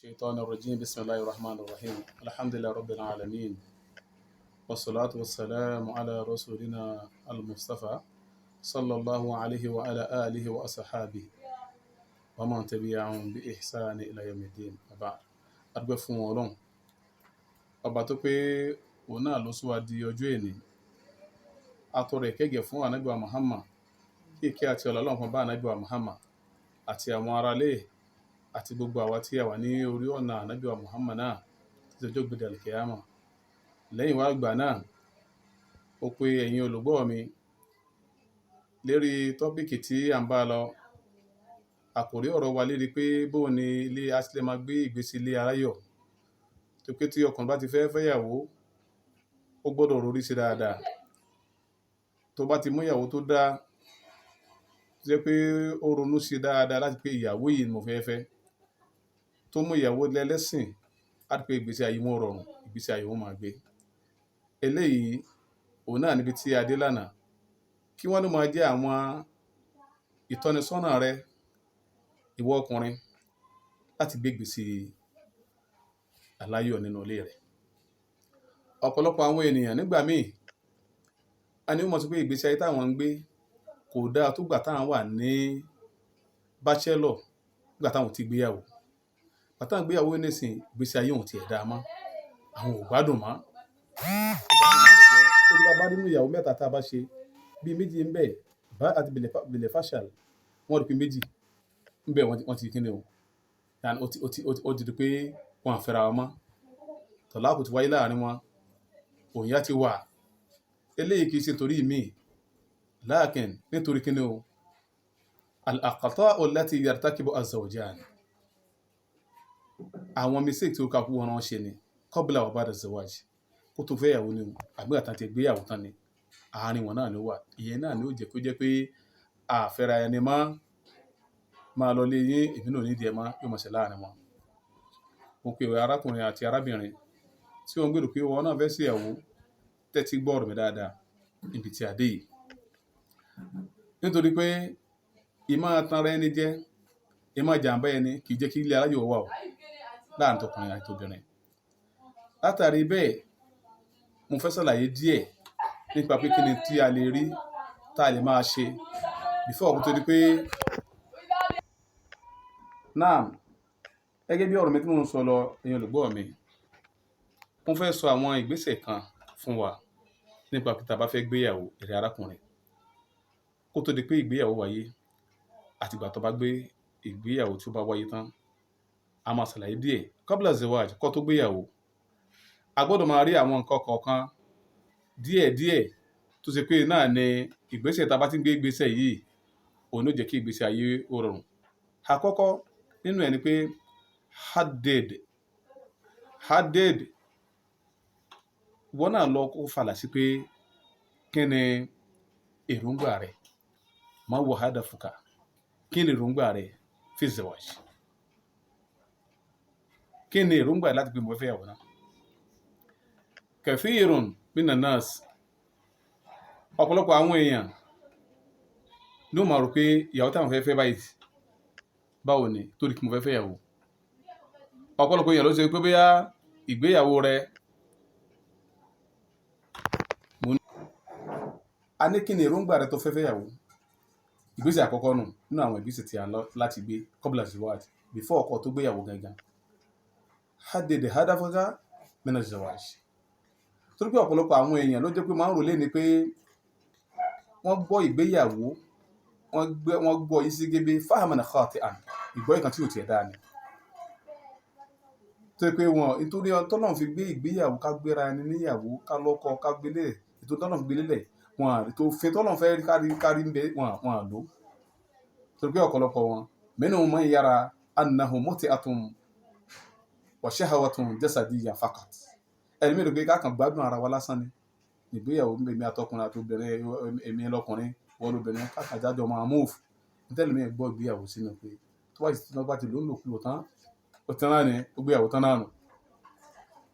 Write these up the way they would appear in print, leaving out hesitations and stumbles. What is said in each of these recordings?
الشيطان الرجيم بسم الله الرحمن الرحيم الحمد لله رب العالمين والصلاة والسلام على رسولنا المصطفى صلى الله عليه وعلى آله وأصحابه ومن تبعهم بإحسان إلى يوم الدين وبعد adúpẹ́ fún Ọlọ́run ọba tó pé òun náà ló sún wa di ọjọ́ èní atọrọ ìkẹ́gẹ́ fún Ànábì wa Muhammad kí ìkẹ́ àti ọlá Ọlọ́run fún bá Ànábì wa Muhammad àti àwọn aráalé àti gbogbo àwa tí a wà ní orí ọ̀nà Ànábì wa Muhammad náà títí ọjọ́ gbèdé alkiyama lẹ́yìn wá gbà náà ó pé ẹ̀yin olùgbọ́ mi lérí tọ́pìkì tí à ń bá lọ àkòrí ọ̀rọ̀ wa lérí pé bóò ni ilé asílẹ̀ máa gbé ìgbésí ilé aláyọ̀ tó pé tí ọkùnrin bá ti fẹ́ fẹ́yàwó ó gbọ́dọ̀ rorí sí dáadáa tó bá ti mú ìyàwó tó dáa tó jẹ́ pé ó ronú sí dáadáa láti pé ìyàwó yìí mo fẹ́ fẹ́ tó mú ìyàwó lẹ́lẹ́sìn láti pé ìgbésí ayé wọn rọrùn ìgbésí ayé wọn máa gbé eléyìí òun náà níbi tí adé lánàá kí wọ́n ló máa jẹ́ àwọn ìtọ́nisọ́nà rẹ ìwọ ọkùnrin láti gbé ìgbésí aláyọ̀ nínú ilé rẹ̀ ọ̀pọ̀lọpọ̀ àwọn ènìyàn nígbà míì a ní wọ́n sọ pé ìgbésí ayé táwọn ń gbé kò dáa tó gbà táwọn wà ní bachelor gbà táwọn ti gbéyàwó gbà táwọn gbéyàwó nísìn ìgbésí ayé òun tiẹ̀ dáa mọ́ àwọn ò gbádùn mọ́ tó bá nínú ìyàwó mẹ́ta tá a bá ṣe bí méjì ń bẹ bá àti bèlè fàṣàl wọ́n rí pé méjì ń bẹ wọ́n ti kíni o ó ti di pé wọ́n àfẹ́ra wọn mọ́ tọ̀láàkù ti wáyé láàrin wọn òyìnbá ti wà eléyìí kìí ṣe torí mi láàkín nítorí kíni o al-aqta'u allati yartakibu az-zawjan àwọn mistake tí ó kà kú wọn rán ṣe ni qabla wa ba'da az-zawaj kó tó fẹ́ yàwó ni àgbéga tán ti gbéyàwó tán ni àárín wọn náà ló wà ìyẹn náà ni ó jẹ́ kó jẹ́ pé àfẹ́ra ẹni máa lọ lé yín èmi náà nídìí ẹ mọ́ yóò mọ̀ sí láàrin wọn mo pe arákùnrin àti arábìnrin tí wọ́n gbèrò pé wọn náà fẹ́ sí ìyàwó tẹ́tí gbọ́ ọ̀rọ̀ mi dáadáa níbi tí a dé yìí nítorí pé ìmọ̀ tanra ẹni jẹ́ ìmọ̀ jàǹbá ẹni kì í jẹ́ kí ilé aláyọ̀ wà ó láàrin tọkùnrin àti obìnrin látàrí bẹ́ẹ̀ mo fẹ́ ṣàlàyé díẹ̀ nípa pé kí ni tí a lè rí tá a lè máa ṣe before kó tó di pé náà gẹ́gẹ́ bí ọ̀rọ̀ mi tí mo ń sọ lọ ẹ̀yin olùgbọ́ mi mo fẹ́ sọ àwọn ìgbésẹ̀ kan fún wa nípa pé tá a bá fẹ́ gbéyàwó èrè arákùnrin kó tó di pé ìgbéyàwó wáyé àtìgbà tó bá gbé ìgbéyàwó tí ó bá wáyé tán a máa ṣàlàyé díẹ̀ qabla zawaj kó tó gbéyàwó a gbọ́dọ̀ máa rí àwọn nǹkan kọ̀ọ̀kan díẹ̀díẹ̀ tó ṣe pé náà ni ìgbésẹ̀ tá a bá ti ń gbé ìgbésẹ̀ yìí òun ló jẹ́ kí ìgbésẹ̀ ayé ó rọrùn àkọ́kọ́ nínú ẹ̀ ni pé haddad wọ́n náà lọ kó falà sí pé kí ni èròǹgbà rẹ̀ ma huwa hadafuka kí ni èròǹgbà rẹ̀ fi zawaj kí ni èròǹgbà láti pé mo fẹ́ yàwó náà kathirun minan nas ọ̀pọ̀lọpọ̀ àwọn èèyàn ló máa rò pé ìyàwó táwọn fẹ́ báyìí báwo ni torí kí mo fẹ́ yàwó ọ̀pọ̀lọpọ̀ èèyàn ló ṣe pé bóyá ìgbéyàwó rẹ̀ a ní kí ni èròǹgbà rẹ̀ tó fẹ́ yàwó ìgbésẹ̀ àkọ́kọ́ nù nínú àwọn ìgbésẹ̀ tí a lọ láti gbé qabla zawaj before ọkọ tó gbéyàwó gangan haddid hadafaka min az-zawaj torí pé ọ̀pọ̀lọpọ̀ àwọn èèyàn ló jẹ́ pé máa ń rò lé ni pé wọ́n gbọ́ ìgbéyàwó wọ́n gbọ́ yìí sí gébé fahman khati'an ìgbọ́ ìkan tí ò tiẹ̀ dáa ni tó pé wọn nítorí tọ́lọ́run fi gbé ìgbéyàwó ká gbéra ẹni níyàwó ká lọ́kọ ká gbélé ètò tọ́lọ́run fi gbélé lẹ̀ wọn ètò òfin tọ́lọ́run fẹ́ kárí ń bẹ wọn àlò torí pé ọ̀pọ̀lọpọ̀ wọn minhum man yara annahu mut'atun wa shahwatun jasadiyya faqat ẹni mẹ́rin pé káàkàn gbádùn ara wa lásán ni ìgbéyàwó èmi àtọkùnrin àti obìnrin èmi lọkùnrin wọn lóbìnrin káàkàn jájọ máa move nítorí mi gbọ́ ìgbéyàwó sínú pé tó bá ti lò tán ó tán náà ni ìgbéyàwó tán náà nù.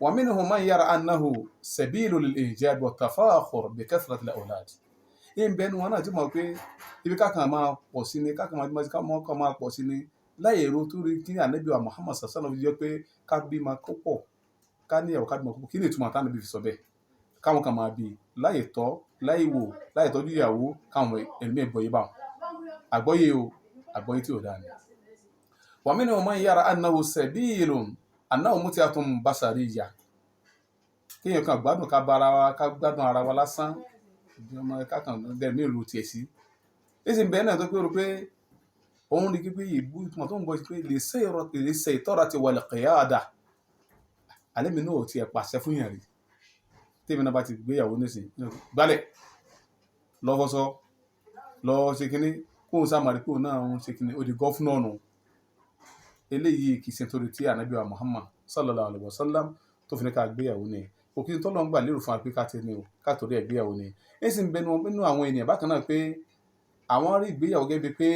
wa minhum man yara annahu sabilu lil ijab wa tafakhur bi kathrati al awlad ìbẹ̀nu wọn náà ti mọ̀ pé ibi káàkàn máa pọ̀ sí ni káàkàn máa pọ̀ sí ni láì èrò tó rí kí ànábì wa Muhammad sallallahu alaihi wasallam jẹ́ pé ká bímọ kó pọ̀ ká níyàwó ká bímọ kó pọ̀ kí ni ìtumọ̀ àtànábì fi sọ bẹ́ẹ̀ káwọn kan máa bí láì tọ́ láì wò láì tọ́jú ìyàwó káwọn ẹ̀mí ẹ̀gbọ́yé bá wọn àgbọ́yé o àgbọ́yé tí ò dáa ni. wa minhum man yara annahu sabilun annahu mut'atun basariyya kéèyàn kan gbádùn ká bára wa ká gbádùn ara wa lásán ká kàn dẹ̀mí ìlú tiẹ̀ sí. èsì bẹ́ẹ̀ náà tó pé rò pé òun rí pé ìbú ìtumọ̀ tó ń bọ̀ pé lè ṣe ìtọ́ra ti wal qiyada alẹ́ mi náà ti ẹ̀ pàṣẹ fún yàn rí tèmi náà bá ti gbéyàwó nísìnyí gbálẹ̀ lọ́fọ́sọ́ lọ ṣe kínní kóun sàmàrí kóun náà ń ṣe kínní ó di gọ́fúnà ọ̀nà eléyìí kì í ṣe nítorí tí ànábì wa Muhammad sallallahu alaihi wasallam tó fi ní ká gbéyàwó ni òkè tó lọ ń gbà lérò fún wa pé ká ti ní o ká torí ẹ̀ gbéyàwó ni ẹ sì ń bẹnu nínú àwọn ènìyàn bákan náà pé àwọn rí ìgbéyàwó gẹ́gẹ́ bíi pé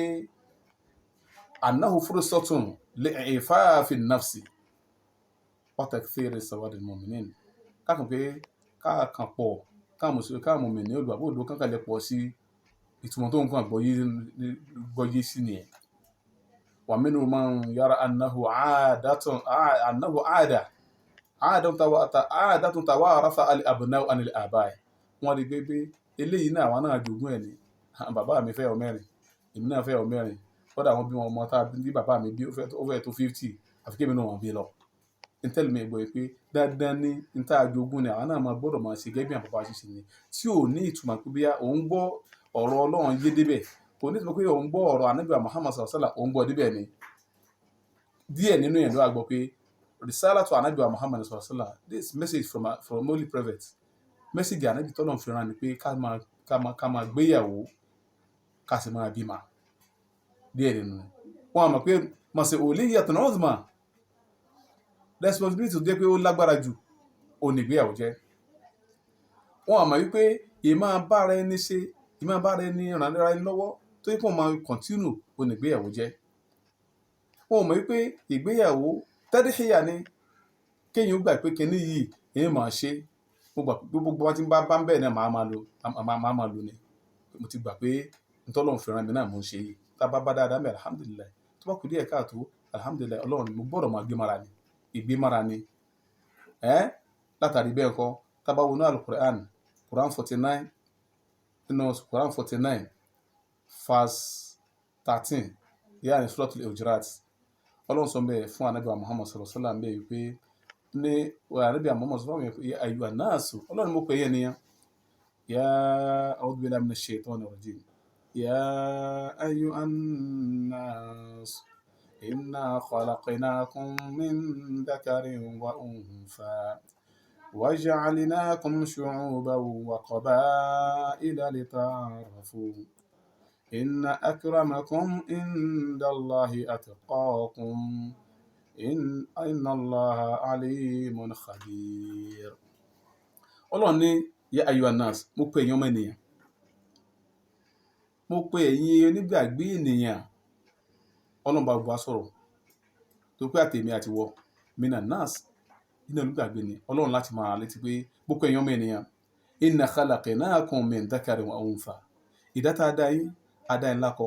annahu fursatun li'ifafi nafsi wa takthiri sawadil mu'minin kákan pé káàkàn pọ̀ káàmù mi ní olùwàbò òdo kankan lè pọ̀ sí ìtumọ̀ tó ń kàn gbọ́yé sí nìyẹn. wa minhum man yara annahu àádatun tawaratha al-abna'u anil aba'i wọ́n rí gbégbé eléyìí náà àwọn náà jogún ẹ̀ ní bàbá mi fẹ́ ọmọ mẹ́rin èmi náà fẹ́ ọmọ mẹ́rin kódà àwọn bí wọn ọmọ tá a bí bàbá mi bí ó fẹ́ tó 50 àfi kébì náà wọ́n bí lọ ntẹ́lẹ̀ mi gbọ́ pé dandan ní níta àjogún ni àwọn náà máa gbọ́dọ̀ máa ṣe gẹ́gẹ́ bí àwọn bàbá ṣe ni tí ò ní ìtumọ̀ pé bí òun gbọ́ ọ̀rọ̀ Ọlọ́run yé débẹ̀ kò ní ìtumọ̀ pé òun gbọ́ ọ̀rọ̀ ànábì Muhammad sallallahu alaihi wasallam òun gbọ́ débẹ̀ ni díẹ̀ nínú yẹn ló wà gbọ́ pé risala to ànábì Muhammad sallallahu alaihi wasallam this message from holy prophet message ànábì tọ́lọ̀ fi rán ni pé ká máa gbéyàwó ká sì máa bímọ díẹ̀ nínú wọn àmọ̀ pé mas'uliyyatun uzma responsibility tó jẹ́ pé ó lágbára jù onígbéyàwó jẹ́ wọn àmọ́ wípé ìmọ̀ bára ẹni ṣe ìmọ̀ bára ẹni ràn ra ẹni lọ́wọ́ tó yẹ kó máa continue onígbéyàwó jẹ́ wọn ò mọ̀ wípé ìgbéyàwó tẹ́díṣíyà ni kéèyàn gbà pé kinní yìí èyí máa ṣe gbogbo wọn ti bá ń bẹ́ẹ̀ náà máa lò ní mo ti gbà pé ntọ́lọ́run fẹ́ràn mi náà mo ń ṣe yìí tá a bá bá dáadáa mẹ́ alhamdulilayi tó bá kù díẹ̀ káàtó alhamdulilayi Ọlọ́run mo gbọ́dọ̀ máa gbé mara ni ìgbémára ni látàrí bẹ́ẹ̀ kọ́ tábà wọnú alukur'an Quran 49 nínú Quran 49 verse 13 yáà ní suratul Hujurat Ọlọ́run sọ bẹ́ẹ̀ fún ànábì wa Muhammad sallallahu alaihi wasallam bẹ́ẹ̀ wípé ní ànábì wa Muhammad sallallahu alaihi wasallam ayuha nasu Ọlọ́run mo pè é nìyẹn ya a'udhu billahi minash shaitani rajim ya ayyuhan nas إنا خلقناكم من ذكر وأنثى وجعلناكم شعوبا وقبائل لتعارفوا إن أكرمكم عند الله أتقاكم إن الله عليم خبير. Ọlọ́run ní ya ayyuhan nas mo pè yín ọmọ ènìyàn mo pè yín onígbàgbé ènìyàn Ọlọ́run bá gbọ́ sọ̀rọ̀ tó pé àtèmi àti wọ mina nas iná olùgbàgbé ni Ọlọ́run láti máa létí pé gbogbo èèyàn ọmọ ènìyàn inna khalaqnakum min dhakarin wa untha ìdá tá a dá yín adá yín lákọ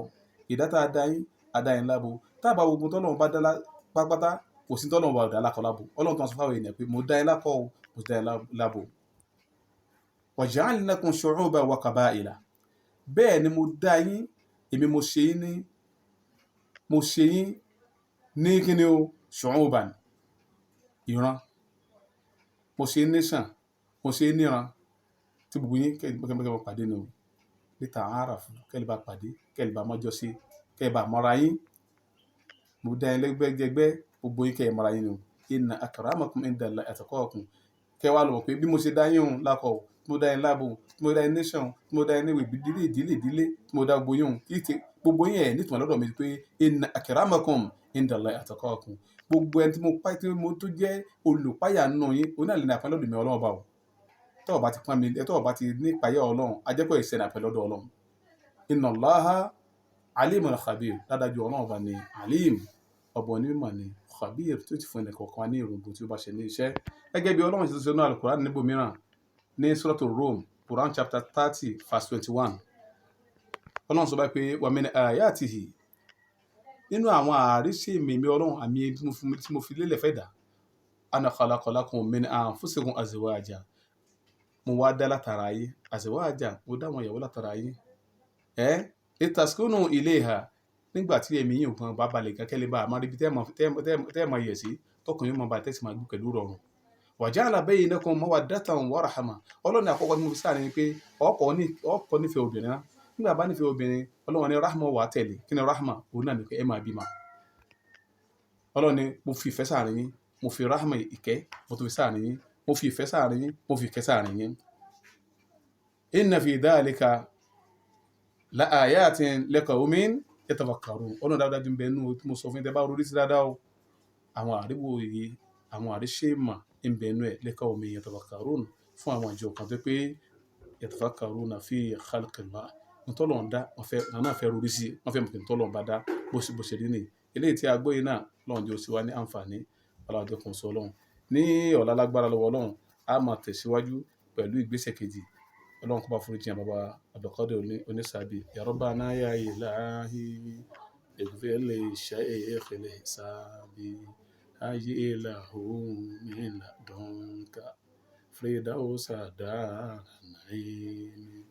ìdá tá a dá yín adá yín lábo tábà gbogbo tọ́lọ́run bá dá pápátá kò sí tọ́lọ́run bá dá lákọ lábo Ọlọ́run tó ń sọ fáwọn ènìyàn pé mo dá yín lákọ o mo dá yín lábo wa ja'alnakum shu'uban wa qaba'ila bẹ́ẹ̀ ni mo dá yín èmi mo ṣe yín ní kíni o shu'uban ìran mo ṣe nation mo ṣe níran tí gbogbo yín kẹ́lẹ́bà pàdé ni o níta àáràfù kẹ́lẹ́bà pàdé kẹ́lẹ́bà mọ́jọ́ sí kẹ́lẹ́bà mọ́ra yín mo dá yín lẹ́gbẹ́jẹgbẹ́ gbogbo yín kẹ́lẹ́ mọ́ra yín ni o inna akramakum indallahi atqakum kẹwàá lọ pé bí mo ṣe dá yín òun lákọ̀ o mo dá yín lábo mo dá yín nation mo dá yín níwèé ìdílé mo dá gbogbo yín òun gbogbo yín ẹ̀ nítumọ̀ lọ́dọ̀ mi pé inna akramakum indallahi atqakum gbogbo ẹni tí mo pa tí mo tó jẹ́ olùpáyà nù yín onílẹ̀ ní àpẹ́ lọ́dọ̀ mi Ọlọ́run bá o tọ́wọ́ bá ti pọ́n mi tọ́wọ́ bá ti ní ìpáyà Ọlọ́run ajẹ́pọ̀ ìṣẹ́ ní àpẹ́ lọ́dọ̀ Ọlọ́run inna Allaha alimun khabir dádájú Ọlọ́run bá ní alim ọ̀bọ̀ onímọ̀ ní khabir tó ti fún ẹnì kọ̀ọ̀kan ní ìrògbò tí ó bá ṣe ní iṣẹ́ gẹ́gẹ́ bí Ọlọ́run ti sọ ní Al-Qur'an níbo mìíràn ní Suratul Rum Quran chapter 30 verse 21 Ọlọ́run sọ báyìí pé wa min ayatihi nínú àwọn àríṣe mímí ọlọ́run àmì tí mo fi lélẹ̀ fẹ́ dà ana khalaqalakum min anfusikum azwaja mo wá dá látara yín azwaja mo dá àwọn ìyàwó látara yín litaskunu ilayha nígbà tí ẹ̀mí yìí nǹkan bá balẹ̀ kẹ́kẹ́lẹ́ bá a máa rí ibi tẹ́ ẹ̀ máa yẹ̀ sí tọkùnrin máa bá tẹ́sí máa gbé pẹ̀lú rọrùn waja'ala bainakum mawaddatan wa rahma ọlọ́run àkọ́kọ́ tí mo fi sáà ní pé ọkọ nífẹ̀ẹ́ obìnrin náà nígbà bá nífẹ̀ẹ́ obìnrin ọlọ́run ní rahma wà tẹ̀lé kí ni rahma òun náà ní pé ẹ máa bímọ ọlọ́run ní mo fi ìfẹ́ sáàrin yín mo fi rahma ìkẹ́ mo tó fi sáàrin yín mo fi ìfẹ́ sáàrin yín mo fi ìkẹ́ sáàrin yín inna fi dhalika la ayatin liqawmin yatafakkarun ọlọ́run dáadáa ń bẹ nínú tí mo sọ fún yín tẹ́ bá rí sí dáadáa o àwọn àríwó yìí àwọn àríṣe mà ń bẹ nínú ẹ̀ liqawmin yatafakkarun fún àwọn ìjọ kan tó pé yatafakkaruna fi khalqillah ntọ́lọ̀ ń dá wọn náà fẹ́ rúrí sí wọn fẹ́ mọ̀ pé ntọ́lọ̀ ń bá dá bó ṣe rí nìyí eléyìí tí a gbọ́ yìí náà lọ́run jẹ́ ó sì wá ní àǹfààní ọlọ́jọ́ kan sọ ọlọ́run ní ọ̀la lágbára lọ́wọ́ ọlọ́run a máa tẹ̀síwájú pẹ̀lú ìgbésẹ̀ kejì ọlọ́run kó bá foríjì àwọn bàbá Abdulkadir Onísàbí ya Rabbana ya ilahi ighfir li shaykhil hisabi hayyi lahu min ladunka firdausa daran naim